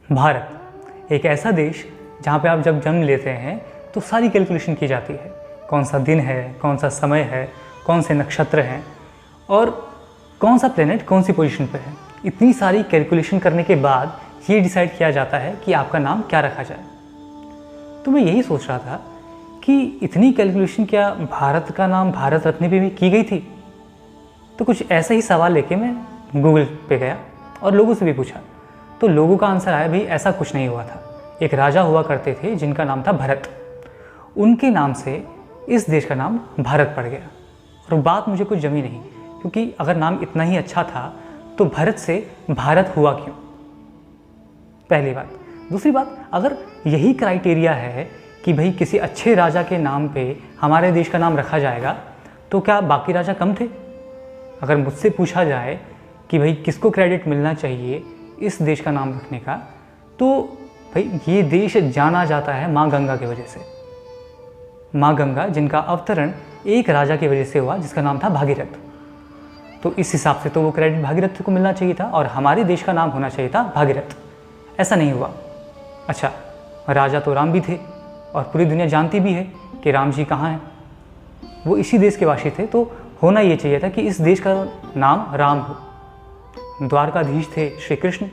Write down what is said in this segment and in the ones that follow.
भारत एक ऐसा देश जहाँ पे आप जब जन्म लेते हैं तो सारी कैलकुलेशन की जाती है। कौन सा दिन है, कौन सा समय है, कौन से नक्षत्र हैं और कौन सा प्लेनेट कौन सी पोजीशन पे है। इतनी सारी कैलकुलेशन करने के बाद ये डिसाइड किया जाता है कि आपका नाम क्या रखा जाए। तो मैं यही सोच रहा था कि इतनी कैलकुलेशन क्या भारत का नाम भारत रखने पे भी की गई थी। तो कुछ ऐसा ही सवाल लेके मैं गूगल पे गया और लोगों से भी पूछा, तो लोगों का आंसर आया भाई ऐसा कुछ नहीं हुआ था। एक राजा हुआ करते थे जिनका नाम था भरत, उनके नाम से इस देश का नाम भारत पड़ गया। और बात मुझे कुछ जमी नहीं, क्योंकि अगर नाम इतना ही अच्छा था तो भरत से भारत हुआ क्यों, पहली बात। दूसरी बात, अगर यही क्राइटेरिया है कि भाई किसी अच्छे राजा के नाम पे हमारे देश का नाम रखा जाएगा, तो क्या बाकी राजा कम थे? अगर मुझसे पूछा जाए कि भाई किसको क्रेडिट मिलना चाहिए इस देश का नाम रखने का, तो भाई ये देश जाना जाता है माँ गंगा की वजह से। माँ गंगा जिनका अवतरण एक राजा की वजह से हुआ जिसका नाम था भागीरथ। तो इस हिसाब से तो वो क्रेडिट भागीरथ को मिलना चाहिए था और हमारे देश का नाम होना चाहिए था भागीरथ। ऐसा नहीं हुआ। अच्छा, राजा तो राम भी थे और पूरी दुनिया जानती भी है कि राम जी कहाँ हैं। वो इसी देश के वासी थे, तो होना ये चाहिए था कि इस देश का नाम राम हो। द्वारकाधीश थे श्री कृष्ण,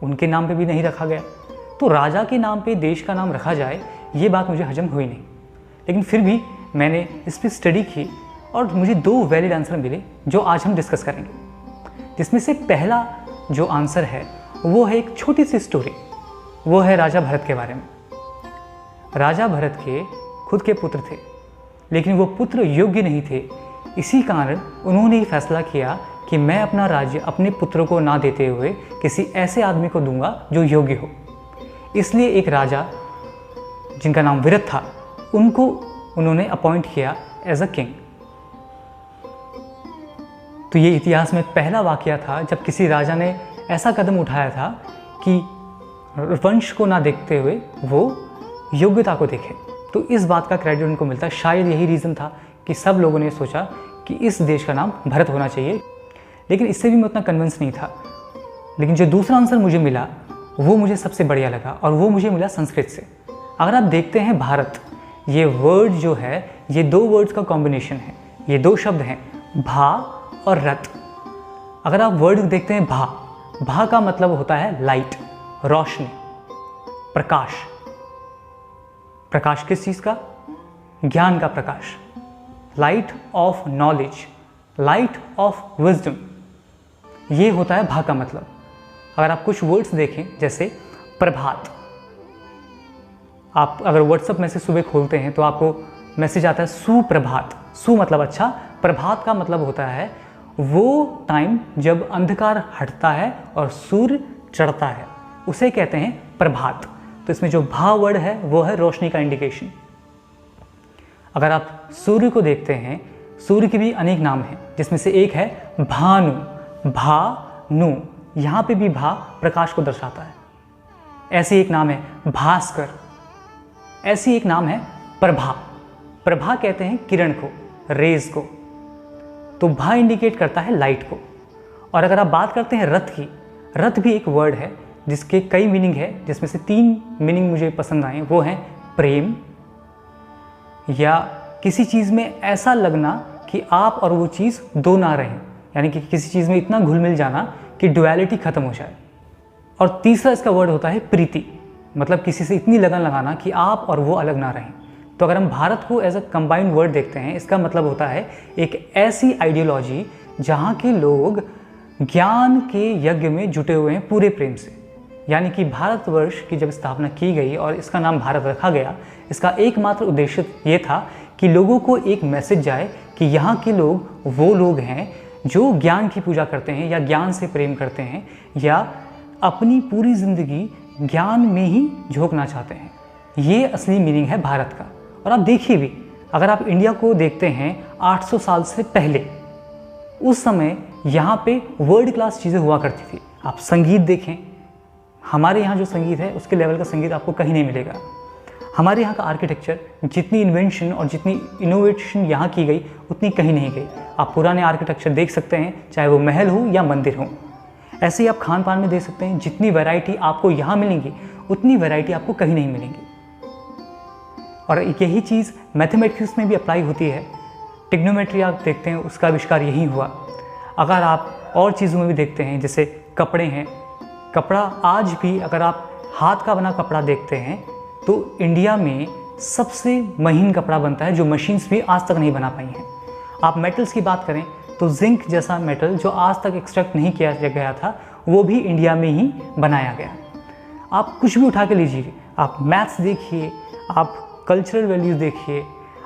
उनके नाम पे भी नहीं रखा गया। तो राजा के नाम पे देश का नाम रखा जाए, ये बात मुझे हजम हुई नहीं। लेकिन फिर भी मैंने इस पर स्टडी की और मुझे दो वैलिड आंसर मिले जो आज हम डिस्कस करेंगे। जिसमें से पहला जो आंसर है वो है एक छोटी सी स्टोरी, वो है राजा भरत के बारे में। राजा भरत के खुद के पुत्र थे, लेकिन वो पुत्र योग्य नहीं थे। इसी कारण उन्होंने ही फैसला किया कि मैं अपना राज्य अपने पुत्रों को ना देते हुए किसी ऐसे आदमी को दूंगा जो योग्य हो। इसलिए एक राजा जिनका नाम विरथ था, उनको उन्होंने अपॉइंट किया एज अ किंग। तो ये इतिहास में पहला वाकया था जब किसी राजा ने ऐसा कदम उठाया था कि वंश को ना देखते हुए वो योग्यता को देखे। तो इस बात का क्रेडिट उनको मिलता है। शायद यही रीज़न था कि सब लोगों ने सोचा कि इस देश का नाम भारत होना चाहिए। लेकिन इससे भी मैं उतना कन्विंस नहीं था। लेकिन जो दूसरा आंसर मुझे मिला वो मुझे सबसे बढ़िया लगा और वो मुझे मिला संस्कृत से। अगर आप देखते हैं भारत, ये वर्ड जो है ये दो वर्ड्स का कॉम्बिनेशन है। ये दो शब्द हैं, भा और रत। अगर आप वर्ड देखते हैं भा का मतलब होता है लाइट, रोशनी, प्रकाश। प्रकाश किस चीज़ का? ज्ञान का प्रकाश। Light of knowledge, light of wisdom, ये होता है भा का मतलब। अगर आप कुछ वर्ड्स देखें जैसे प्रभात, आप अगर व्हाट्सएप मैसेज सुबह खोलते हैं तो आपको मैसेज आता है सुप्रभात। सु मतलब अच्छा, प्रभात का मतलब होता है वो टाइम जब अंधकार हटता है और सूर्य चढ़ता है, उसे कहते हैं प्रभात। तो इसमें जो भा वर्ड है वो है रोशनी का इंडिकेशन। अगर आप सूर्य को देखते हैं, सूर्य के भी अनेक नाम हैं, जिसमें से एक है भानु, भानु, यहाँ पे भी भा प्रकाश को दर्शाता है। ऐसे एक नाम है भास्कर, ऐसी एक नाम है प्रभा। प्रभा कहते हैं किरण को, रेज को। तो भा इंडिकेट करता है लाइट को। और अगर आप बात करते हैं रथ की, रथ भी एक वर्ड है जिसके कई मीनिंग है, जिसमें से 3 मीनिंग मुझे पसंद आए। वो हैं प्रेम, या किसी चीज़ में ऐसा लगना कि आप और वो चीज़ दो ना रहें, यानी कि किसी चीज़ में इतना घुल मिल जाना कि डुअलिटी खत्म हो जाए। और तीसरा इसका वर्ड होता है प्रीति, मतलब किसी से इतनी लगन लगाना कि आप और वो अलग ना रहें। तो अगर हम भारत को एज अ कंबाइंड वर्ड देखते हैं, इसका मतलब होता है एक ऐसी आइडियोलॉजी जहाँ के लोग ज्ञान के यज्ञ में जुटे हुए हैं पूरे प्रेम से। यानी कि भारतवर्ष की जब स्थापना की गई और इसका नाम भारत रखा गया, इसका एकमात्र उद्देश्य ये था कि लोगों को एक मैसेज जाए कि यहाँ के लोग वो लोग हैं जो ज्ञान की पूजा करते हैं या ज्ञान से प्रेम करते हैं या अपनी पूरी ज़िंदगी ज्ञान में ही झोंकना चाहते हैं। ये असली मीनिंग है भारत का। और आप देखिए भी, अगर आप इंडिया को देखते हैं 800 साल से पहले, उस समय यहाँ पे वर्ल्ड क्लास चीज़ें हुआ करती थी। आप संगीत देखें, हमारे यहाँ जो संगीत है उसके लेवल का संगीत आपको कहीं नहीं मिलेगा। हमारे यहाँ का आर्किटेक्चर, जितनी इन्वेंशन और जितनी इनोवेशन यहाँ की गई उतनी कहीं नहीं गई। आप पुराने आर्किटेक्चर देख सकते हैं, चाहे वो महल हो या मंदिर हो। ऐसे ही आप खान पान में देख सकते हैं, जितनी वैरायटी आपको यहाँ मिलेंगी उतनी वैरायटी आपको कहीं नहीं मिलेंगी। और यही चीज़ मैथमेटिक्स में भी अप्लाई होती है। ट्रिग्नोमेट्री आप देखते हैं, उसका आविष्कार यही हुआ। अगर आप और चीज़ों में भी देखते हैं, जैसे कपड़े हैं, कपड़ा आज भी अगर आप हाथ का बना कपड़ा देखते हैं तो इंडिया में सबसे महीन कपड़ा बनता है, जो मशीन्स भी आज तक नहीं बना पाई हैं। आप मेटल्स की बात करें तो जिंक जैसा मेटल जो आज तक एक्सट्रैक्ट नहीं किया गया था, वो भी इंडिया में ही बनाया गया। आप कुछ भी उठा के लीजिए, आप मैथ्स देखिए, आप कल्चरल वैल्यूज़ देखिए,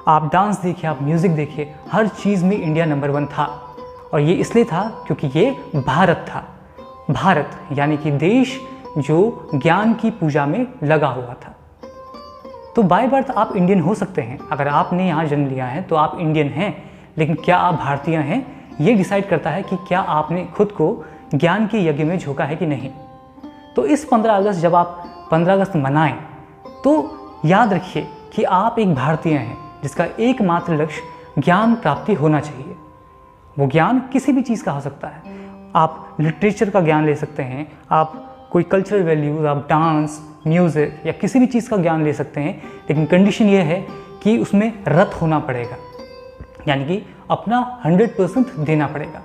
आप डांस देखिए, आप म्यूज़िक देखिए, हर चीज़ में इंडिया नंबर 1 था। और ये इसलिए था क्योंकि ये भारत था। भारत यानी कि देश जो ज्ञान की पूजा में लगा हुआ था। तो बाय बर्थ आप इंडियन हो सकते हैं। अगर आपने यहाँ जन्म लिया है तो आप इंडियन हैं, लेकिन क्या आप भारतीय हैं, ये डिसाइड करता है कि क्या आपने खुद को ज्ञान के यज्ञ में झोंका है कि नहीं। तो इस 15 अगस्त जब आप 15 अगस्त मनाएं तो याद रखिए कि आप एक भारतीय हैं जिसका एकमात्र लक्ष्य ज्ञान प्राप्ति होना चाहिए। वो ज्ञान किसी भी चीज़ का हो सकता है। आप लिटरेचर का ज्ञान ले सकते हैं, आप कोई कल्चरल वैल्यूज़, आप डांस, म्यूज़िक या किसी भी चीज़ का ज्ञान ले सकते हैं, लेकिन कंडीशन ये है कि उसमें रत होना पड़ेगा, यानी कि अपना 100% देना पड़ेगा।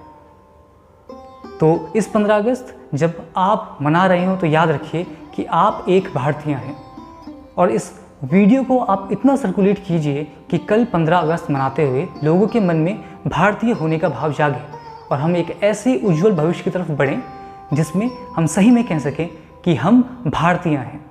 तो इस 15 अगस्त जब आप मना रहे हो तो याद रखिए कि आप एक भारतीय हैं। और इस वीडियो को आप इतना सर्कुलेट कीजिए कि कल 15 अगस्त मनाते हुए लोगों के मन में भारतीय होने का भाव जागे और हम एक ऐसे उज्जवल भविष्य की तरफ बढ़ें जिसमें हम सही में कह सकें कि हम भारतीय हैं।